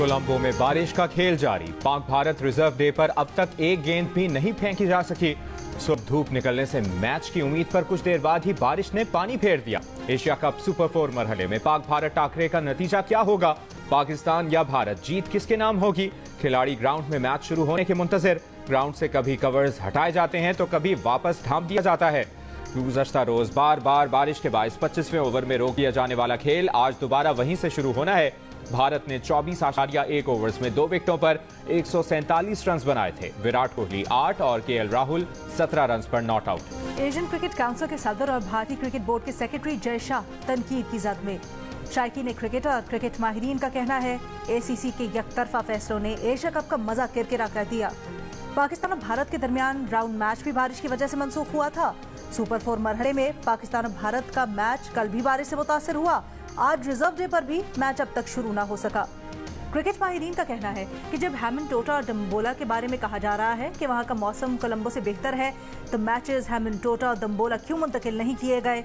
कोलंबो में बारिश का खेल जारी। पाक भारत रिजर्व डे पर अब तक एक गेंद भी नहीं फेंकी जा सकी। सुबह धूप निकलने से मैच की उम्मीद पर कुछ देर बाद ही बारिश ने पानी फेर दिया। एशिया कप सुपर 4 मरहले में पाक भारत टाकरे का नतीजा क्या होगा? पाकिस्तान या भारत, जीत किसके नाम होगी? खिलाड़ी ग्राउंड में मैच शुरू होने के मुंतजिर। ग्राउंड से कभी कवर्स हटाए जाते हैं तो कभी वापस ढांप दिया जाता है। गुज़श्ता रोज बार बार बारिश के बायस 25वें ओवर में रोक दिया जाने वाला खेल आज दोबारा वहीं से शुरू होना है। भारत ने 24.1 ओवर्स में 2 विकेटों पर 147 रन बनाए थे। विराट कोहली 8 और केएल राहुल 17 रन पर not out. Asian cricket council के सदर और भारतीय क्रिकेट बोर्ड के सेक्रेटरी जय शाह तनकीद की जद में। शायकीन क्रिकेट और क्रिकेट माहिरीन का कहना है एसीसी के यकतरफा फैसलों ने एशिया कप का मजा किरकिरा कर दिया। पाकिस्तान और भारत के दरमियान राउंड मैच भी बारिश की वजह से मनसूख हुआ था। सुपर 4 मरहले में पाकिस्तान और भारत का मैच कल भी बारिश से मुतासिर हुआ। आज रिजर्व डे पर भी मैच अब तक शुरू ना हो सका। क्रिकेट माहिरीन का कहना है कि जब हैमिल्टन और दम्बोला के बारे में कहा जा रहा है कि वहां का मौसम कोलंबो से बेहतर है तो मैचेस हैमिल्टन और दम्बोला क्यों मुंतकिल नहीं किए गए?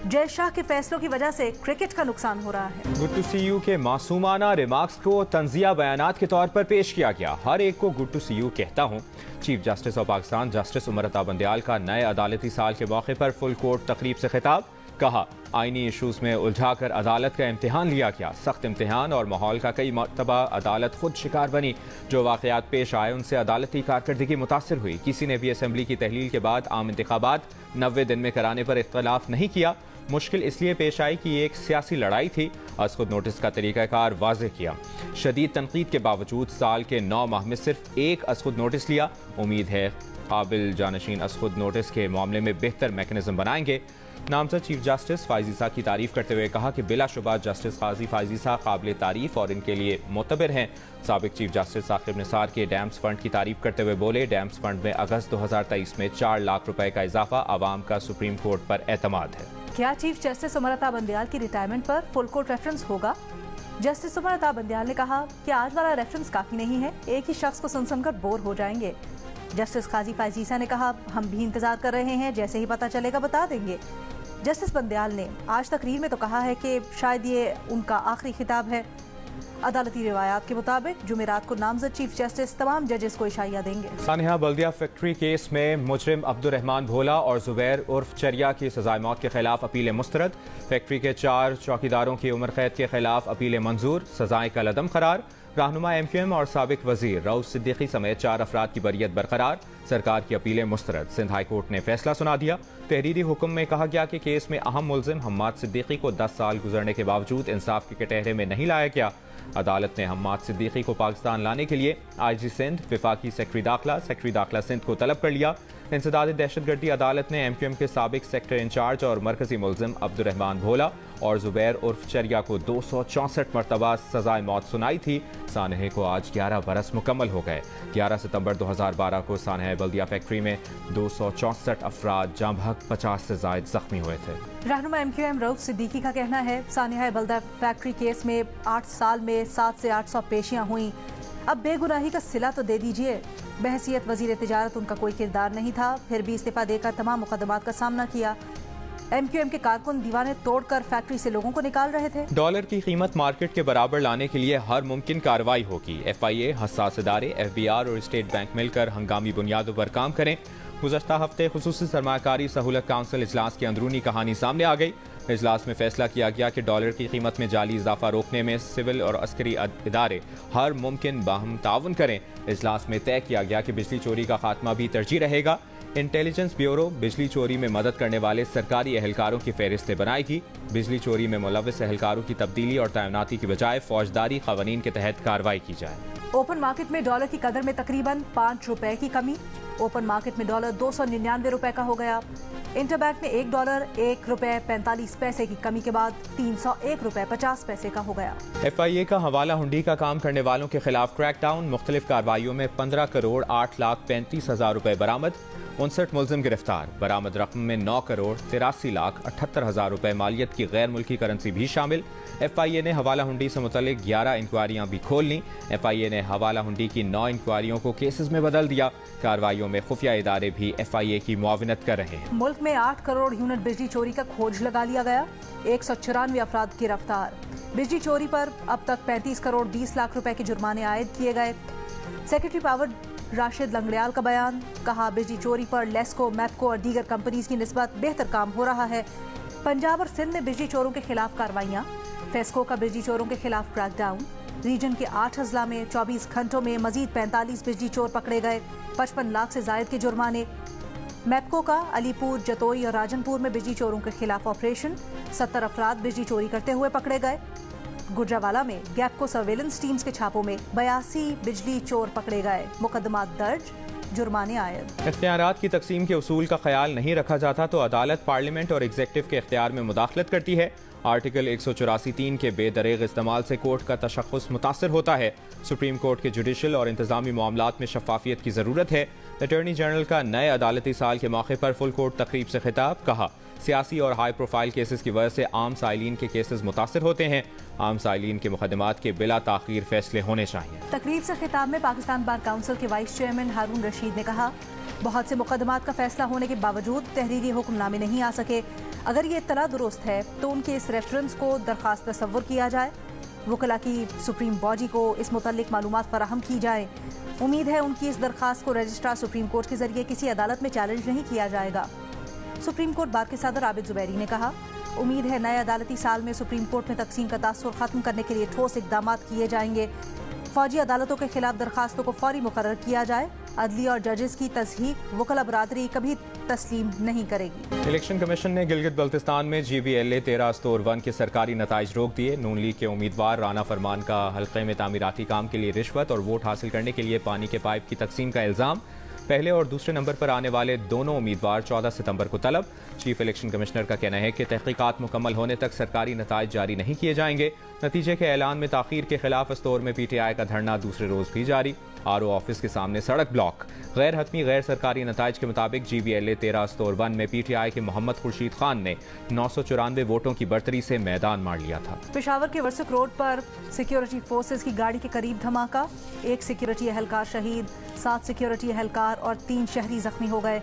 जय शाह के फैसलों की वजह से क्रिकेट का नुकसान हो रहा है। गुड टू सी यू के मासूमाना रिमार्क्स को तंजिया बयानात के तौर पर पेश किया गया। हर एक को गुड टू सी यू कहता हूँ। Chief justice of Pakistan justice Umar Ata Bandial का नए अदालती साल के मौके पर फुल कोर्ट तकरीब से खिताब। कहा, आईनी इशूज में उलझाकर अदालत का इम्तिहान लिया गया। सख्त इम्तिहान और माहौल का कई मरतबा अदालत खुद शिकार बनी। जो वाक़यात पेश आए उनसे अदालती कारकर्दगी मुतासर हुई। किसी ने भी असम्बली की तहलील के बाद आम इंतखाबात 90 दिन में कराने पर इख्तलाफ नहीं किया। मुश्किल इसलिए पेश आई कि ये एक सियासी लड़ाई थी। असखुद नोटिस का तरीक़ाकार वाज़ेह किया। शदीद तनकीद के बावजूद साल के 9 माह में सिर्फ एक असखुद नोटिस लिया। उम्मीद है काबिल जानशीन असखुद नोटिस के मामले में बेहतर मैकेनिज्म बनाएंगे। नामजद चीफ जस्टिस फाइजीसा की तारीफ करते हुए कहा कि बिलाशुबा जस्टिस काजी फाइजीसा काबिल तारीफ और इनके लिए मोतबर हैं। साबिक चीफ जस्टिस साकिब निसार के डैम्स फंड की तारीफ करते हुए बोले, डैम्स फंड में अगस्त 2023 में 4 लाख रुपए का इजाफा आवाम का सुप्रीम कोर्ट पर एतमाद है। क्या चीफ जस्टिस उमर अता बंदयाल की रिटायरमेंट पर फुल कोर्ट रेफरेंस होगा? जस्टिस उमर अता बंदयाल ने कहा कि आज वाला रेफरेंस काफी नहीं है, एक ही शख्स को सुनकर बोर हो जाएंगे। जस्टिस काजी फाइजीसा ने कहा, हम भी इंतजार कर रहे हैं, जैसे ही पता चलेगा बता देंगे। जस्टिस बंदयाल ने आज तकरीर में तो कहा है कि शायद ये उनका आखिरी खिताब है। अदालती रिवायात के मुताबिक जुमेरात को नामजद चीफ जस्टिस तमाम जजेस को इशाइया देंगे। सानिया बल्दिया फैक्ट्री केस में मुजरिम अब्दुर्रहमान भोला और जुबैर उर्फ चरिया की सजाए मौत के खिलाफ अपील मुस्तरद। फैक्ट्री के 4 चौकीदारों की उम्र कैद के खिलाफ अपील मंजूर। सजाएं कल अदम करार। रहनुमा MQM और साबिक वजीर रऊफ सिद्दीकी समेत 4 अफराद की बरियत बरकरार। सरकार की अपीलें मुस्तरद। सिंध हाई कोर्ट ने फैसला सुना दिया। तहरीरी हुक्म में कहा गया कि केस में अहम मुलजिम हम्माद सिद्दीकी को 10 साल गुजरने के बावजूद इंसाफ के कटहरे में नहीं लाया गया। अदालत ने हम्माद सिद्दीकी को पाकिस्तान लाने के लिए IG सिंध, विफाकी सेक्रेटरी दाखिला सिंध को तलब कर लिया। इंसदाद दहशतगर्दी अदालत ने MQM के साबिक सेक्टर इंचार्ज और मरकजी मुलजिम अब्दुर्रहमान भोला और जुबैर उर्फ चरिया को 264 मरतबा सजाए मौत सुनाई थी। सानहे को आज 11 बरस मुकम्मल हो गए। 11 सितंबर 2012 को सानहे बल्दिया फैक्ट्री में 264 अफराद जाँ बहक 50 से जायद जख्मी हुए थे। रहनुमा MQM रऊफ सिद्दीकी का कहना है, सानिया बल्दिया फैक्ट्री केस में 8 साल में 700 से 800 पेशियां हुई। अब बेगुनाही का सिला तो दे दीजिए। बहसीयत वजीर तिजारत उनका कोई किरदार नहीं था, फिर भी इस्तीफा देकर तमाम मुकदमात का सामना किया। MQM के कारकुन दीवाने तोड़कर फैक्ट्री से लोगों को निकाल रहे थे। डॉलर की कीमत मार्केट के बराबर लाने के लिए हर मुमकिन कार्रवाई होगी। FIA, हसास इदारे, FBR और स्टेट बैंक मिलकर हंगामी बुनियादों पर काम करें। गुज़श्ता हफ्ते खुसूसी सरमाकारी सहूलत काउंसिल इजलास की अंदरूनी कहानी सामने आ गई। इजलास में फैसला किया गया कि डॉलर की कीमत में जाली इजाफा रोकने में सिविल और अस्करी इदारे हर मुमकिन बाहम ताउन करें। इजलास में तय किया गया कि बिजली चोरी का खात्मा भी तरजीह रहेगा। इंटेलिजेंस ब्यूरो बिजली चोरी में मदद करने वाले सरकारी एहलकारों की फहरिस्तें बनाएगी। बिजली चोरी में मुलव्वस एहलकारों की तब्दीली और तैनाती की बजाय फौजदारी कवानीन के तहत कार्रवाई की जाए। ओपन मार्केट में डॉलर की कदर में तकरीबन 5 रुपए की कमी। ओपन मार्केट में डॉलर 299 रुपए का हो गया। इंटरबैंक में $1 1 रुपए 45 पैसे की कमी के बाद 301 रुपए 50 पैसे का हो गया। FIA का हवाला हुंडी का काम करने वालों के खिलाफ क्रैकडाउन। मुख्तलिफ कार्रवाइयों में 15 करोड़ 8 लाख 35 हजार रुपए बरामद। 59 मुलजिम गिरफ्तार। बरामद रकम में 9 करोड़ 83 लाख 78 हजार रुपए मालियत की गैर मुल्की करेंसी भी शामिल। FIA ने हवाला हुंडी से मुतल्लिक 11 इंक्वायरियां भी खोल ली। FIA ने हवाला हुंडी की 9 इंक्वायरियों को केसेस में बदल दिया। कार्रवाइयों में खुफिया इदारे भी FIA की मुआविनत कर रहे हैं। मुल्क में 8 करोड़ यूनिट बिजली चोरी का खोज लगा लिया गया। 194 अफराद गिरफ्तार। बिजली चोरी पर अब तक 35 करोड़ 20 लाख रुपए के जुर्माने आयद किए गए। सेक्रेटरी पावर राशिद लंगड़ियाल का बयान, कहा बिजली चोरी पर लेस्को, मैपको और दीगर कंपनीज की निस्बत बेहतर काम हो रहा है। पंजाब और सिंध में बिजली चोरों के खिलाफ कार्रवाइयां, फेस्को का बिजली चोरों के खिलाफ क्रैकडाउन। रीजन के 8 अजला में 24 घंटों में मजीद 45 बिजली चोर पकड़े गए, 55 लाख से जायद के जुर्माने। मैपको का अलीपुर, जतोई और राजनपुर में बिजली चोरों के खिलाफ ऑपरेशन, 70 अफराद बिजली चोरी करते हुए पकड़े गए। गुजरावाला में गैपको सर्वेलेंस टीम्स के छापों में 82 बिजली चोर पकड़े गए, मुकदमा दर्ज, जुर्माने आयद। इख्तियारात की तकसीम के उसूल का ख्याल नहीं रखा जाता तो अदालत पार्लियामेंट और एग्जेक्टिव के इख्तियार में मुदाखलत करती है। आर्टिकल 184(3) के बेदरेग इस्तेमाल से कोर्ट का तशख्खुस मुतासर होता है। सुप्रीम कोर्ट के जुडिशल और इंतजामी मामलात में शफाफियत की ज़रूरत है। अटॉर्नी जनरल का नए अदालती साल के मौके पर फुल कोर्ट तकरीब से खिताब, कहा सियासी और हाई प्रोफाइल केसेस की वजह से आम साइलिन के केसेस मुतासर होते हैं। आम साइलिन के मुकदमात के बिला ताखीर फैसले होने चाहिए। तकरीब से खिताब में पाकिस्तान बार काउंसिल के वाइस चेयरमैन हारून रशीद ने कहा, बहुत से मुकदमात का फैसला होने के बावजूद तहरीरी हुक्मनामे नहीं आ सके। अगर ये इत्तला दुरुस्त है तो उनके इस रेफरेंस को दरखास्त तस्वुर किया जाए, वकला की सुप्रीम बॉडी को इस मुतल्लिक मालूमात फराहम की जाए। उम्मीद है उनकी इस दरखास्त को रजिस्ट्रार सुप्रीम कोर्ट के जरिए किसी अदालत में चैलेंज नहीं किया जाएगा। सुप्रीम कोर्ट बार के सदर आबिद जुबैरी ने कहा, उम्मीद है नए अदालती साल में सुप्रीम कोर्ट में तकसीम का तासुर खत्म करने के लिए ठोस इकदाम किए जाएंगे। फौजी अदालतों के खिलाफ दरखास्तों को फौरी मुकर्रर किया जाए। अदली और जजेस की तस्हीक वकला बरादरी कभी तस्लीम नहीं करेगी। इलेक्शन कमीशन ने गिलगित बल्तिस्तान में GBLA 13/1 के सरकारी नताइज रोक दिए। नून लीग के उम्मीदवार राना फरमान का हल्के में तामीराती काम के लिए रिश्वत और वोट हासिल करने के लिए पानी के पाइप की तकसीम का इल्जाम। पहले और दूसरे नंबर पर आने वाले दोनों उम्मीदवार 14 सितंबर को तलब। चीफ इलेक्शन कमिश्नर का कहना है कि तहकीकात मुकम्मल होने तक सरकारी नताइज जारी नहीं किए जाएंगे। नतीजे के ऐलान में ताखीर के खिलाफ अस्तोर में PTI का धरना दूसरे रोज भी जारी। RO ऑफिस के सामने सड़क ब्लॉक। गैर हतमी गैर सरकारी नताइज के मुताबिक GBLA 13/1 में PTI के मोहम्मद खुर्शीद खान ने 994 वोटों की बढ़तरी से मैदान मार लिया था। पेशावर के वर्सक रोड पर सिक्योरिटी फोर्सेस की गाड़ी के करीब धमाका, 1 सिक्योरिटी एहलकार शहीद, 7 सिक्योरिटी एहलकार और 3 शहरी जख्मी हो गए।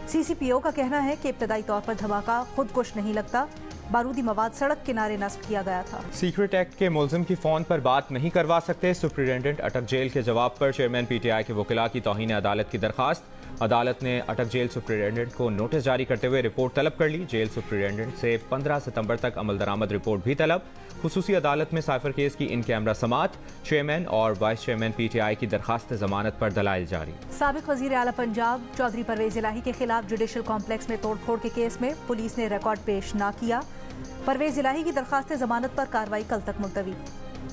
CCPO का कहना है कि इब्तदाई तौर पर धमाका खुदकुश नहीं लगता, बारूदी मवाद सड़क किनारे नस्ब किया गया था। सीक्रेट एक्ट के मुलजिम की फोन पर बात नहीं करवा सकते, सुप्रिटेंडेंट अटक जेल के जवाब पर चेयरमैन PTI के वकिला की तौहीन अदालत की दरखास्त। अदालत ने अटक जेल सुप्रिटेंडेंट को नोटिस जारी करते हुए रिपोर्ट तलब कर ली। जेल सुप्रिटेंडेंट से 15 सितंबर तक अमल दरामद रिपोर्ट भी तलब। खुसूसी अदालत में साइफर केस की इन कैमरा समात। चेयरमैन और वाइस चेयरमैन PTI की दरखास्त जमानत पर दलाइल जारी। साबिक वजीर आला पंजाब चौधरी परवेज इलाही के खिलाफ जुडिशल कॉम्प्लेक्स में तोड़फोड़ के केस में पुलिस ने रिकॉर्ड पेश न किया। परवेज इलाही की दरखास्त जमानत पर कार्रवाई कल तक मुलतवी।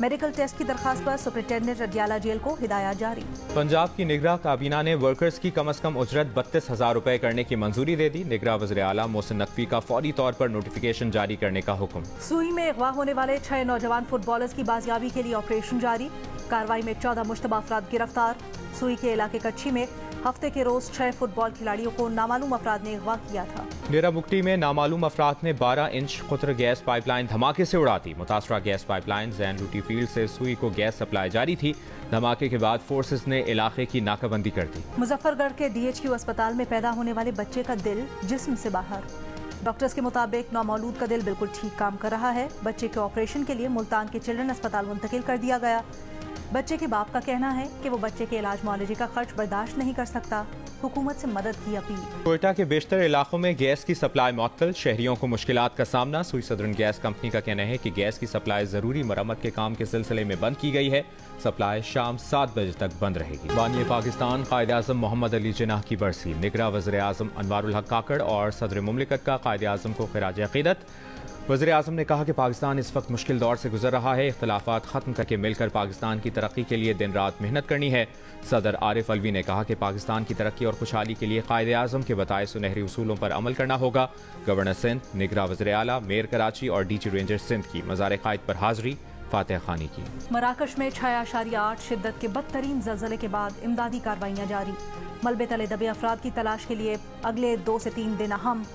मेडिकल टेस्ट की दरखास्त पर सुप्रिटेंडेंट अडियाला जेल को हिदायत जारी। पंजाब की निगरान काबीना ने वर्कर्स की कम अज कम उजरत 32,000 रुपए करने की मंजूरी दे दी। निगरान वज़ीर आला मोहसिन नकवी का फौरी तौर पर नोटिफिकेशन जारी करने का हुक्म। सूई में अगवा होने वाले 6 नौजवान फुटबॉलर्स की बाजियाबी के लिए ऑपरेशन जारी। कार्रवाई में 14 मुश्तबा अफराद गिरफ्तार। सूई के इलाके कच्छी में हफ्ते के रोज 6 फुटबॉल खिलाड़ियों को नामालूम अफराद ने अगवा किया था। डेरा मुक्ति में नामालूम अफराद ने 12 इंच खुतर गैस पाइपलाइन धमाके से उड़ा दी। मुतासरा गैस पाइपलाइन जैन लूटी फील्ड से सूई को गैस सप्लाई जारी थी। धमाके के बाद फोर्सेस ने इलाके की नाकाबंदी कर दी। मुजफ्फरगढ़ के DHQ अस्पताल में पैदा होने वाले बच्चे का दिल जिस्म से बाहर। डॉक्टर्स के मुताबिक नौमौलूद का दिल बिल्कुल ठीक काम कर रहा है। बच्चे के ऑपरेशन के लिए मुल्तान के चिल्ड्रन अस्पताल मुंतकिल कर दिया गया। बच्चे के बाप का कहना है कि वो बच्चे के इलाज मुआलजे का खर्च बर्दाश्त नहीं कर सकता। हुकूमत से मदद की अपील। कोयटा के बेशतर इलाकों में गैस की सप्लाई मुअत्तल, शहरियों को मुश्किलात का सामना। सुई सदर्न गैस कंपनी का कहना है कि गैस की सप्लाई जरूरी मरम्मत के काम के सिलसिले में बंद की गई है। सप्लाई शाम 7 बजे तक बंद रहेगी। बानी पाकिस्तान कायद आज़म मोहम्मद अली जिन्नाह की बरसी। निगरान वज़ीर आज़म अनवारुल हक काकड़ और सदर मुमलिकत का कायद आज़म को खिराज अक़ीदत। वज़ीर आज़म ने कहा कि पाकिस्तान इस वक्त मुश्किल दौर से गुजर रहा है। इख्तिलाफात ख़त्म करके मिलकर पाकिस्तान की तरक्की के लिए दिन रात मेहनत करनी है। सदर आरिफ अलवी ने कहा कि पाकिस्तान की तरक्की और खुशहाली के लिए कायद आज़म के बताए सुनहरे उसूलों पर अमल करना होगा। गवर्नर सिंध, निगरान वज़ीर आला, मेयर कराची और DG रेंजर सिंध की मज़ार क़ाइद पर हाज़री, फातिहा खानी की। मराकश में 6.8 शिद्दत के बदतरीन ज़लज़ले के बाद इमदादी कार्रवाइयाँ जारी। मलबे तले दबे अफराद की तलाश के लिए अगले 2 से 3 दिन अहम।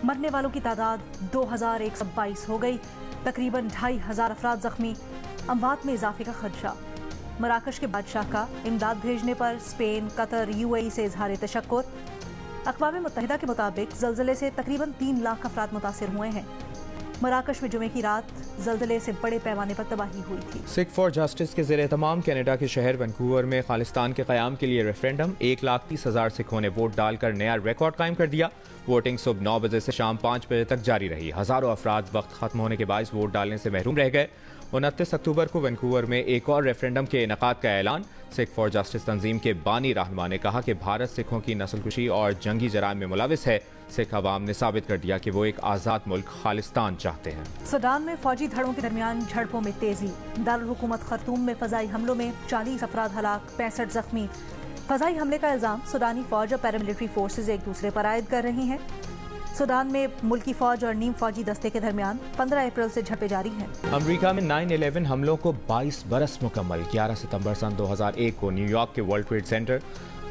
मरने वालों की तादाद 2122 हो गई। तकरीबन 2500 अफराद जख्मी। अमवात में इजाफे का खदशा। मराकश के बादशाह का इमदाद भेजने पर स्पेन, कतर, UAE से इजहार तशक्कुर। अक़वाम मुत्तहिदा के मुताबिक ज़लज़ले से तकरीबन 3 लाख अफराद मुतासिर हुए हैं। मराकश में जुमे की रात जल्जले से बड़े पैमाने पर तबाही हुई थी। सिख फॉर जस्टिस के ज़ेर तमाम कनाडा के शहर वैंकूवर में खालिस्तान के क़याम के लिए रेफरेंडम 1,30,000 सिखों ने वोट डालकर नया रिकॉर्ड कायम कर दिया। वोटिंग सुबह 9 बजे से शाम 5 बजे तक जारी रही। हज़ारों अफराद वक्त खत्म होने के बायस वोट डालने से महरूम रह गए। 29 अक्टूबर को वैंकूवर में एक और रेफरेंडम के इनेकाद का ऐलान। सिख फॉर जस्टिस तंजीम के बानी रहनुमा ने कहा कि भारत सिखों की नस्लकुशी और जंगी जराइम में मुलविस है। सिख अवाम ने साबित कर दिया कि वो एक आज़ाद मुल्क खालिस्तान चाहते हैं। सूडान में फौजी धड़ों के दरमियान झड़पों में तेजी। दारुल हुकूमत खर्तूम में फजाई हमलों में 40 अफराद हलाक, 65 जख्मी। फजाई हमले का इल्जाम सूडानी फौज और पैरामिलिट्री फोर्सेज एक दूसरे पर आयद कर रही हैं। सूडान में मुल्की फौज और नीम फौजी दस्ते के दरमियान 15 अप्रैल से झड़पें जारी हैं। अमेरिका में 9/11 हमलों को 22 बरस मुकम्मल। 11 सितंबर सन 2001 को न्यूयॉर्क के वर्ल्ड ट्रेड सेंटर,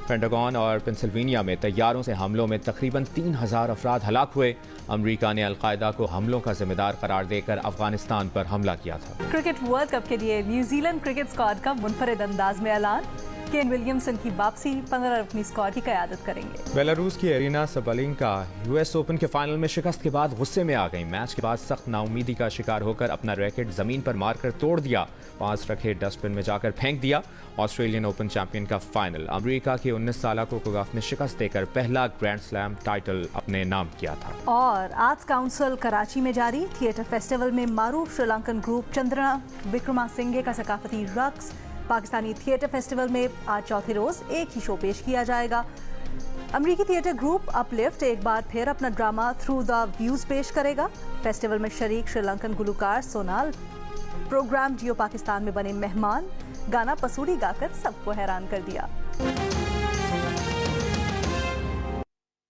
पेंटागन और पेंसिल्वेनिया में तैयारों से हमलों में तकरीबन 3,000 अफराद हलाक हुए। अमेरिका ने अलकायदा को हमलों का जिम्मेदार करार देकर अफगानिस्तान पर हमला किया था। क्रिकेट वर्ल्ड कप के लिए न्यूजीलैंड क्रिकेट स्क्वाड का मुनफरिद अंदाज में ऐलान। केन विलियमसन की वापसी, 15 रुकनी स्क्वाड की क़यादत करेंगे। बेलारूस की एरिना सबलिंका यूएस ओपन के फाइनल में शिकस्त के बाद गुस्से में आ गई। मैच के बाद सख्त नाउमीदी का शिकार होकर अपना रैकेट जमीन पर मारकर तोड़ दिया। 5 रखे डस्टबिन में जाकर फेंक दिया। ऑस्ट्रेलियन ओपन चैंपियन का फाइनल। अमेरिका के 19 साल को कोगाफ ने शिकस्त देकर पहला ग्रैंड स्लैम टाइटल अपने नाम किया था। और आर्ट्स काउंसिल कराची में जारी। थिएटर फेस्टिवल में मारूफ श्रीलंकन ग्रुप चंद्रना विक्रमासिंघे का सकाफती रक्स। पाकिस्तानी थिएटर फेस्टिवल में आज चौथे रोज एक ही शो पेश किया जाएगा। अमेरिकी थिएटर ग्रुप अपलिफ्ट एक बार फिर अपना ड्रामा थ्रू द व्यूज पेश करेगा। फेस्टिवल में शरीक श्रीलंकन गुलकार सोनाल प्रोग्राम जियो पाकिस्तान में बने मेहमान गाना पसूड़ी गाकर सबको हैरान कर दिया।